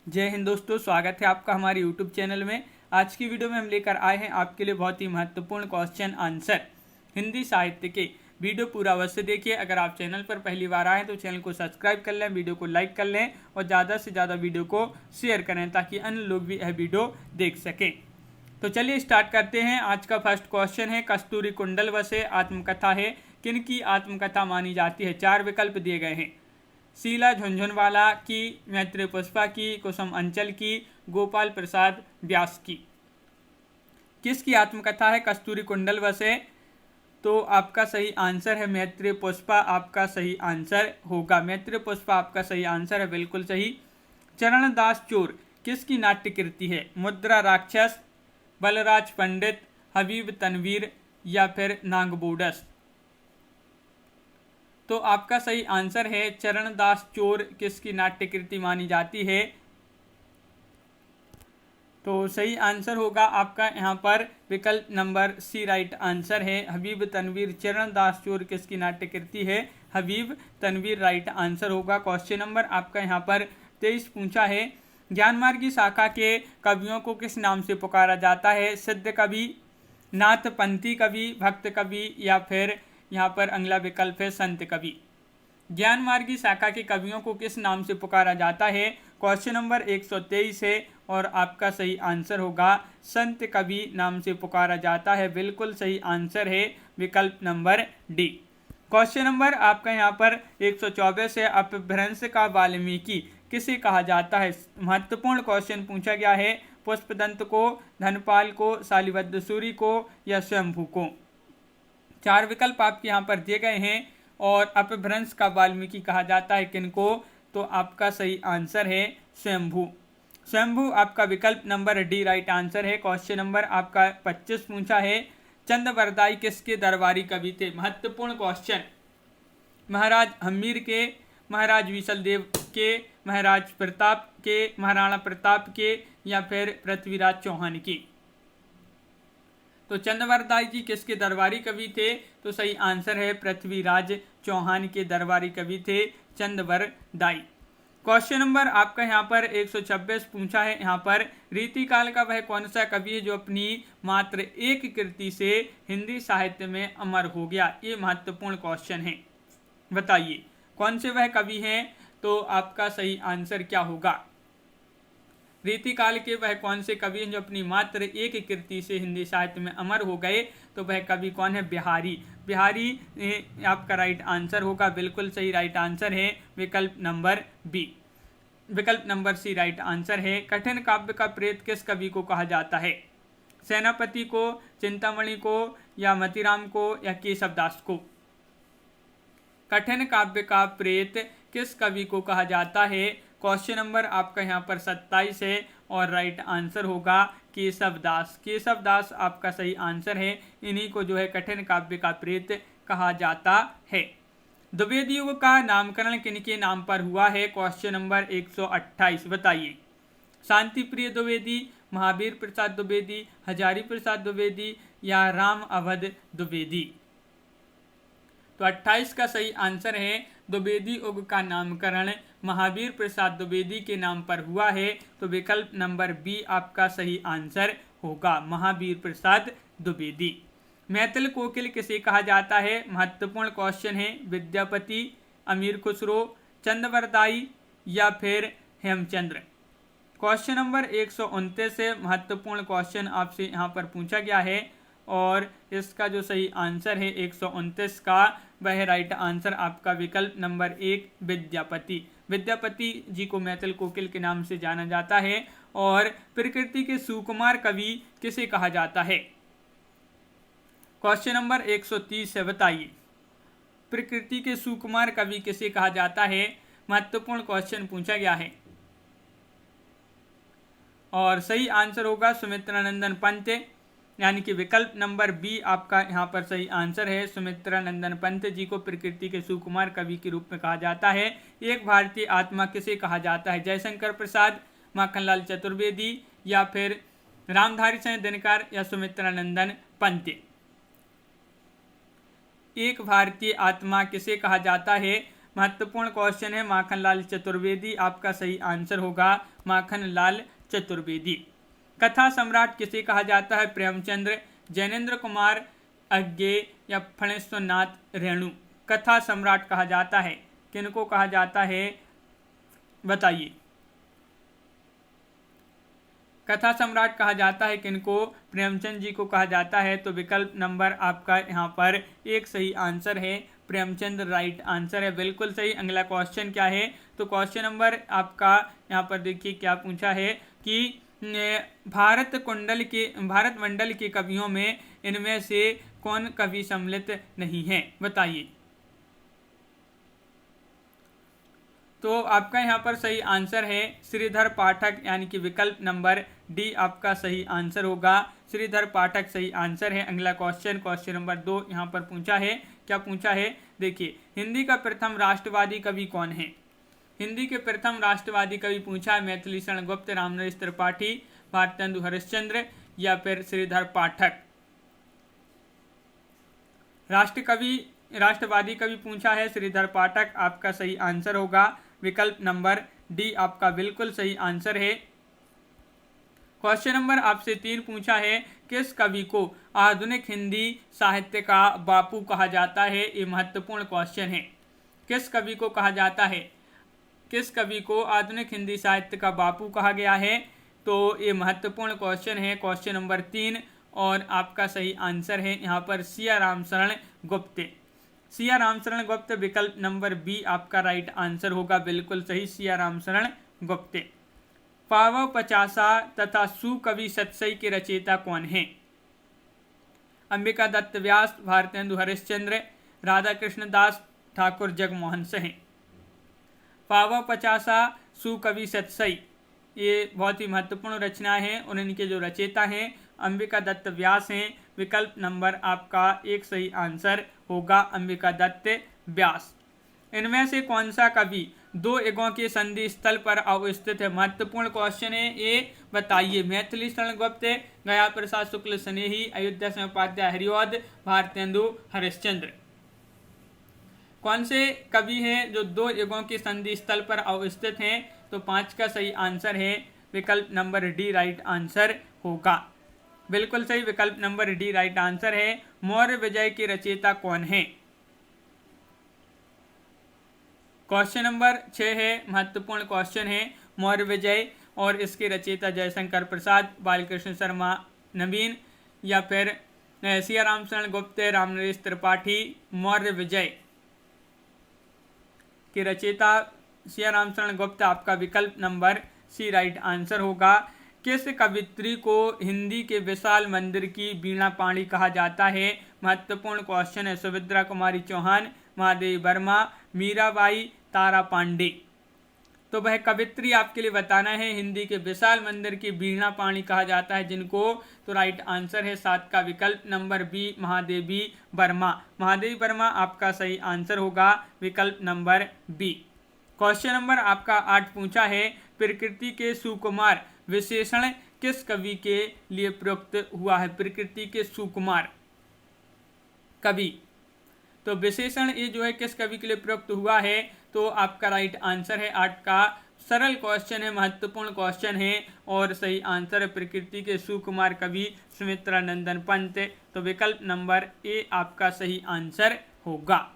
जय हिंद दोस्तों, स्वागत है आपका हमारे यूट्यूब चैनल में। आज की वीडियो में हम लेकर आए हैं आपके लिए बहुत ही महत्वपूर्ण क्वेश्चन आंसर हिंदी साहित्य के। वीडियो पूरा अवश्य देखिए। अगर आप चैनल पर पहली बार आए तो चैनल को सब्सक्राइब कर लें, वीडियो को लाइक कर लें और ज़्यादा से ज़्यादा वीडियो को शेयर करें ताकि अन्य लोग भी यह वीडियो देख सकें। तो चलिए स्टार्ट करते हैं। आज का फर्स्ट क्वेश्चन है, कस्तूरी कुंडल वसे आत्मकथा है, किन की आत्मकथा मानी जाती है? 4 विकल्प दिए गए हैं। शीला झुनझुनवाला की, मैत्री पुष्पा की, कुसुम अंचल की, गोपाल प्रसाद व्यास की। किसकी आत्मकथा है कस्तूरी कुंडल वसे? तो आपका सही आंसर है मैत्री पुष्पा, आपका सही आंसर होगा। मैत्री पुष्पा आपका सही आंसर है, बिल्कुल सही। चरणदास चोर किसकी नाट्य कृति है? मुद्रा राक्षस, बलराज पंडित, हबीब तनवीर या फिर नागबोडस? तो आपका सही आंसर है चरणदास चोर किसकी नाट्य कृति मानी जाती है? तो सही आंसर होगा आपका यहाँ पर विकल्प नंबर सी राइट आंसर है। हबीब तनवीर चरणदास चोर किसकी नाट्य कृति है? हबीब तनवीर राइट आंसर होगा। क्वेश्चन नंबर आपका यहाँ पर 23 पूछा है, ज्ञानमार्गी शाखा के कवियों को किस नाम से पुकारा जाता है? सिद्ध कवि, नाथपंथी कवि, भक्त कवि या फिर यहाँ पर अगला विकल्प है संत कवि। ज्ञानमार्गी शाखा के कवियों को किस नाम से पुकारा जाता है? क्वेश्चन नंबर 123 है और आपका सही आंसर होगा संत कवि नाम से पुकारा जाता है। बिल्कुल सही आंसर है विकल्प नंबर डी। क्वेश्चन नंबर आपका यहाँ पर 124 है, अपभ्रंश का वाल्मीकि किसे कहा जाता है? महत्वपूर्ण क्वेश्चन पूछा गया है। पुष्पदंत को, धनपाल को, शालिबद्ध सूरी को या स्वयंभू को? 4 विकल्प आपके यहाँ पर दिए गए हैं और अपभ्रंश का वाल्मीकि कहा जाता है किनको? तो आपका सही आंसर है स्वयंभू। स्वयंभू आपका विकल्प नंबर डी राइट आंसर है। क्वेश्चन नंबर आपका 25 पूछा है, चंदवरदाई किसके दरबारी कवि थे? महत्वपूर्ण क्वेश्चन। महाराज हम्मीर के, महाराज विशलदेव के, महाराज प्रताप के, महाराणा प्रताप के या फिर पृथ्वीराज चौहान की? तो चंदवरदाई जी किसके दरबारी कवि थे? तो सही आंसर है पृथ्वीराज चौहान के दरबारी कवि थे चंदवरदाई। क्वेश्चन नंबर आपका यहाँ पर 126 पूछा है, यहाँ पर रीतिकाल का वह कौन सा कवि है जो अपनी मात्र एक कृति से हिंदी साहित्य में अमर हो गया? ये महत्वपूर्ण क्वेश्चन है, बताइए कौन से वह कवि हैं? तो आपका सही आंसर क्या होगा? रीतिकाल के वह कौन से कवि हैं जो अपनी मात्र एक कृति से हिंदी साहित्य में अमर हो गए? तो वह कवि कौन है? बिहारी। बिहारी आपका राइट आंसर होगा। बिल्कुल सही राइट आंसर है विकल्प नंबर बी। विकल्प नंबर सी राइट आंसर है। कठिन काव्य का प्रेत किस कवि को कहा जाता है? सेनापति को, चिंतामणि को या मतीराम को या केशवदास को? कठिन काव्य का प्रेत किस कवि को कहा जाता है? क्वेश्चन नंबर आपका यहाँ पर 27 है और राइट आंसर होगा केशवदास। केशवदास आपका सही आंसर है। इन्हीं को जो है कठिन काव्य का प्रेत कहा जाता है। द्विवेदी युग का नामकरण किनके नाम पर हुआ है? क्वेश्चन नंबर 128 बताइए। शांति प्रिय द्विवेदी, महावीर प्रसाद द्विवेदी, हजारी प्रसाद द्विवेदी या राम अवध द्विवेदी? तो 28 का सही आंसर है द्विवेदी युग का नामकरण महावीर प्रसाद द्विवेदी के नाम पर हुआ है। तो विकल्प नंबर बी आपका सही आंसर होगा, महावीर प्रसाद द्विवेदी। मैथिल कोकिल किसे कहा जाता है? महत्वपूर्ण क्वेश्चन है। विद्यापति, अमीर खुसरो, चंदवरदाई या फिर हेमचंद्र? क्वेश्चन नंबर 129 से महत्वपूर्ण क्वेश्चन आपसे यहाँ पर पूछा गया है और इसका जो सही आंसर है 129 का वह राइट आंसर आपका विकल्प नंबर 1 विद्यापति। विद्यापति जी को मैथिल कोकिल के नाम से जाना जाता है। और प्रकृति के सुकुमार कवि किसे कहा जाता है? क्वेश्चन नंबर 130 है, बताइए प्रकृति के सुकुमार कवि किसे कहा जाता है? महत्वपूर्ण क्वेश्चन पूछा गया है और सही आंसर होगा सुमित्रानंदन पंत, यानी कि विकल्प नंबर बी आपका यहाँ पर सही आंसर है। सुमित्रानंदन पंत जी को प्रकृति के सुकुमार कवि के रूप में कहा जाता है। एक भारतीय आत्मा किसे कहा जाता है? जयशंकर प्रसाद, माखनलाल चतुर्वेदी या फिर रामधारी सिंह दिनकर या सुमित्रानंदन पंत? एक भारतीय आत्मा किसे कहा जाता है? महत्वपूर्ण क्वेश्चन है माखनलाल चतुर्वेदी, आपका सही आंसर होगा माखनलाल चतुर्वेदी। कथा सम्राट किसे कहा जाता है? प्रेमचंद्र, जैनेन्द्र कुमार अज्ञे या फणेश्वरनाथ रेणु। कथा सम्राट कहा जाता है, किनको कहा जाता है बताइए। कथा सम्राट कहा जाता है किनको? प्रेमचंद जी को कहा जाता है। तो विकल्प नंबर आपका यहाँ पर एक सही आंसर है, प्रेमचंद राइट आंसर है, बिल्कुल सही। अगला क्वेश्चन क्या है? तो क्वेश्चन नंबर आपका यहाँ पर देखिए क्या पूछा है कि भारत मंडल के कवियों में इनमें से कौन कवि सम्मिलित नहीं है, बताइए। तो आपका यहाँ पर सही आंसर है श्रीधर पाठक, यानी कि विकल्प नंबर डी आपका सही आंसर होगा, श्रीधर पाठक सही आंसर है। अगला क्वेश्चन नंबर 2 यहाँ पर पूछा है, क्या पूछा है देखिए, हिंदी का प्रथम राष्ट्रवादी कवि कौन है? हिंदी के प्रथम राष्ट्रवादी कवि पूछा है मैथिली शरण गुप्त, रामनरेश त्रिपाठी, भारतेंदु हरिश्चंद्र या फिर श्रीधर पाठक। राष्ट्रवादी कवि पूछा है श्रीधर पाठक, आपका सही आंसर होगा विकल्प नंबर डी आपका बिल्कुल सही आंसर है। क्वेश्चन नंबर आपसे 3 पूछा है, किस कवि को आधुनिक हिंदी साहित्य का बापू कहा जाता है? ये महत्वपूर्ण क्वेश्चन है। किस कवि को कहा जाता है? किस कवि को आधुनिक हिंदी साहित्य का बापू कहा गया है? तो ये महत्वपूर्ण क्वेश्चन है, क्वेश्चन नंबर 3, और आपका सही आंसर है यहाँ पर सिया राम शरण गुप्त। सिया राम शरण गुप्त विकल्प नंबर बी आपका राइट आंसर होगा, बिल्कुल सही, सिया राम शरण गुप्त। पावव पचासा तथा सुकवि सतसई के रचयिता कौन है? अंबिका दत्त व्यास, भारतेंदु हरिश्चंद्र, राधा कृष्ण दास, ठाकुर जगमोहन सिंह। पावव पचासा सुकवि सतसई ये बहुत ही महत्वपूर्ण रचना है और इनके जो रचयिता हैं अंबिका दत्त व्यास हैं, विकल्प नंबर आपका एक सही आंसर होगा अंबिका दत्त व्यास। इनमें से कौन सा कवि 2 युगों के संधि स्थल पर अवस्थित है? महत्वपूर्ण क्वेश्चन है ये, बताइए। मैथिली शरण गुप्त, गया प्रसाद शुक्ल स्नेही, अयोध्या सिंह उपाध्याय हरिऔध, भारतेंदु हरिश्चंद्र। कौन से कवि हैं जो 2 युगों के संधि स्थल पर अवस्थित हैं? तो 5 का सही आंसर है विकल्प नंबर डी राइट आंसर होगा, बिल्कुल सही, विकल्प नंबर डी राइट आंसर है। मौर्य विजय के रचयिता कौन है? क्वेश्चन नंबर 6 है, महत्वपूर्ण क्वेश्चन है मौर्य विजय, और इसके रचयिता जयशंकर प्रसाद, बालकृष्ण शर्मा नवीन या फिर सिया राम शरण गुप्त, रामनरेश त्रिपाठी। मौर्य विजय के रचयिता सिया राम शरण गुप्त, आपका विकल्प नंबर सी राइट आंसर होगा। किस कवित्री को हिंदी के विशाल मंदिर की वीणा पाणी कहा जाता है? महत्वपूर्ण क्वेश्चन है। सुभद्रा कुमारी चौहान, महादेवी वर्मा, मीराबाई, तारा पांडे। तो वह कवित्री आपके लिए बताना है हिंदी के विशाल मंदिर की वीणा पाणी कहा जाता है जिनको, तो राइट आंसर है 7 का विकल्प नंबर बी महादेवी वर्मा। महादेवी वर्मा आपका सही आंसर होगा, विकल्प नंबर बी। क्वेश्चन नंबर आपका 8 पूछा है, प्रकृति के सुकुमार विशेषण किस कवि के लिए प्रयुक्त हुआ है? प्रकृति के सुकुमार कवि, तो विशेषण ये जो है किस कवि के लिए प्रयुक्त हुआ है? तो आपका राइट आंसर है 8 का। सरल क्वेश्चन है, महत्वपूर्ण क्वेश्चन है और सही आंसर है प्रकृति के सुकुमार कवि सुमित्रा नंदन पंत। तो विकल्प नंबर ए आपका सही आंसर होगा।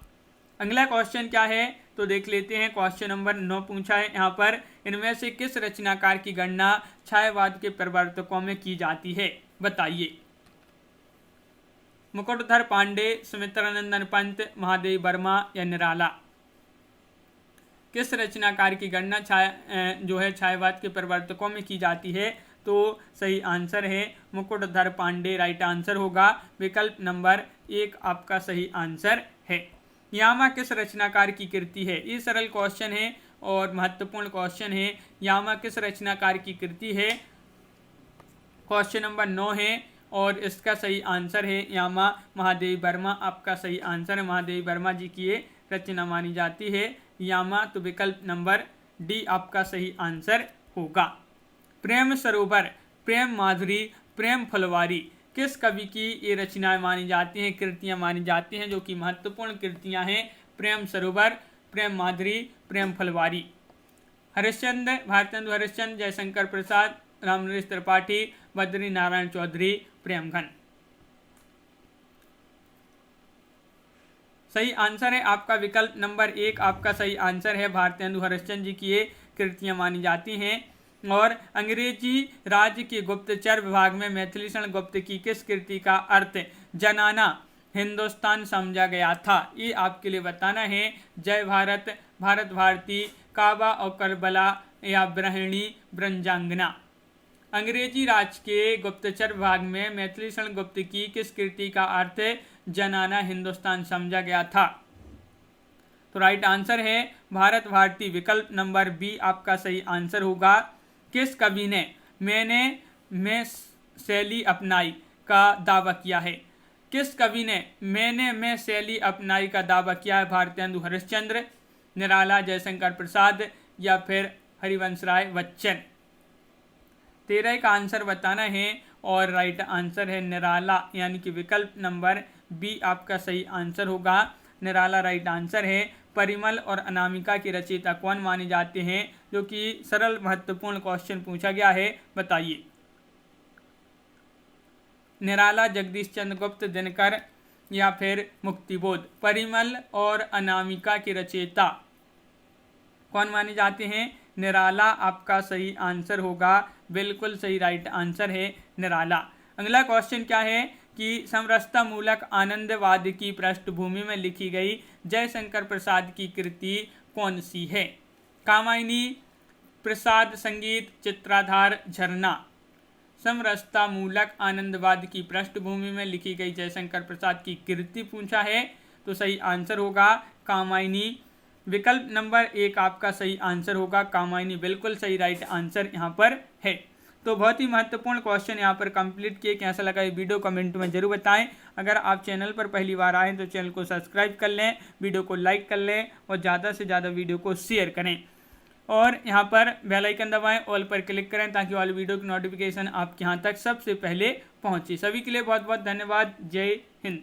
अगला क्वेश्चन क्या है तो देख लेते हैं। क्वेश्चन नंबर 9 पूछा है यहाँ पर, इनमें से किस रचनाकार की गणना छायावाद के प्रवर्तकों में की जाती है? बताइए। मुकुटधर पांडे, सुमित्रानंदन पंत, महादेवी वर्मा या निराला। किस रचनाकार की गणना जो है छायावाद के प्रवर्तकों में की जाती है? तो सही आंसर है मुकुटधर पांडे, राइट आंसर होगा, विकल्प नंबर 1 आपका सही आंसर है। यामा किस रचनाकार की कृति है? ये सरल क्वेश्चन है और महत्वपूर्ण क्वेश्चन है। यामा किस रचनाकार की कृति है? क्वेश्चन नंबर 9 है और इसका सही आंसर है यामा महादेवी वर्मा, आपका सही आंसर है। महादेवी वर्मा जी की ये रचना मानी जाती है यामा, तो विकल्प नंबर डी आपका सही आंसर होगा। प्रेम सरोवर, प्रेम माधुरी, प्रेम फुलवारी किस कवि की ये रचनाएं मानी जाती हैं, कृतियां मानी जाती हैं जो कि महत्वपूर्ण कृतियां हैं? प्रेम सरोवर, प्रेम माधुरी, प्रेम फुलवारी। हरिश्चंद्र, भारतेंदु हरिश्चंद्र, जयशंकर प्रसाद, रामनरेश त्रिपाठी, बद्री नारायण चौधरी, प्रेमघन। सही आंसर है आपका विकल्प नंबर 1, आपका सही आंसर है। भारतेंदु हरिश्चंद्र जी की ये कृतियां मानी जाती हैं। और अंग्रेजी राज्य के गुप्तचर विभाग में मैथिली शरण गुप्त की किस कृति का अर्थ जनाना हिंदुस्तान समझा गया था? ये आपके लिए बताना है। जय भारत, भारत भारती, काबा और करबला या ब्रहिणी ब्रंजांगना। अंग्रेजी राज के गुप्तचर विभाग में मैथिली शरण गुप्त की किस कृति का अर्थ जनाना हिंदुस्तान समझा गया था? तो राइट आंसर है भारत भारती, विकल्प नंबर बी आपका सही आंसर होगा। किस कवि ने मैं शैली अपनाई का दावा किया है? किस कवि ने मैं शैली अपनाई का दावा किया है? भारतेंदु हरिश्चंद्र, निराला, जयशंकर प्रसाद या फिर हरिवंश राय बच्चन। 13 का आंसर बताना है और राइट आंसर है निराला, यानी कि विकल्प नंबर बी आपका सही आंसर होगा। निराला राइट आंसर है। परिमल और अनामिका के रचयिता कौन माने जाते हैं? जो कि सरल महत्वपूर्ण क्वेश्चन पूछा गया है, बताइए। निराला, जगदीश चंद्र गुप्त, दिनकर या फिर मुक्तिबोध। परिमल और अनामिका के रचयिता कौन माने जाते हैं? निराला आपका सही आंसर होगा, बिल्कुल सही राइट आंसर है निराला। अगला क्वेश्चन क्या है कि समरसता मूलक आनंदवाद की पृष्ठभूमि में लिखी गई जयशंकर प्रसाद की कृति कौन सी है? कामायनी, प्रसाद संगीत, चित्राधार, झरना। समरसता मूलक आनंदवाद की पृष्ठभूमि में लिखी गई जयशंकर प्रसाद की कृति पूछा है, तो सही आंसर होगा कामायनी। विकल्प नंबर 1 आपका सही आंसर होगा कामायनी, बिल्कुल सही राइट आंसर यहाँ पर है। तो बहुत ही महत्वपूर्ण क्वेश्चन यहाँ पर कंप्लीट किए। कैसा लगा ये वीडियो कमेंट में जरूर बताएं। अगर आप चैनल पर पहली बार आए तो चैनल को सब्सक्राइब कर लें, वीडियो को लाइक कर लें और ज़्यादा से ज़्यादा वीडियो को शेयर करें। और यहाँ पर बेल आइकन दबाएं, ऑल पर क्लिक करें ताकि वाली वीडियो की नोटिफिकेशन आपके यहाँ तक सबसे पहले पहुँचे। सभी के लिए बहुत बहुत धन्यवाद। जय हिंद।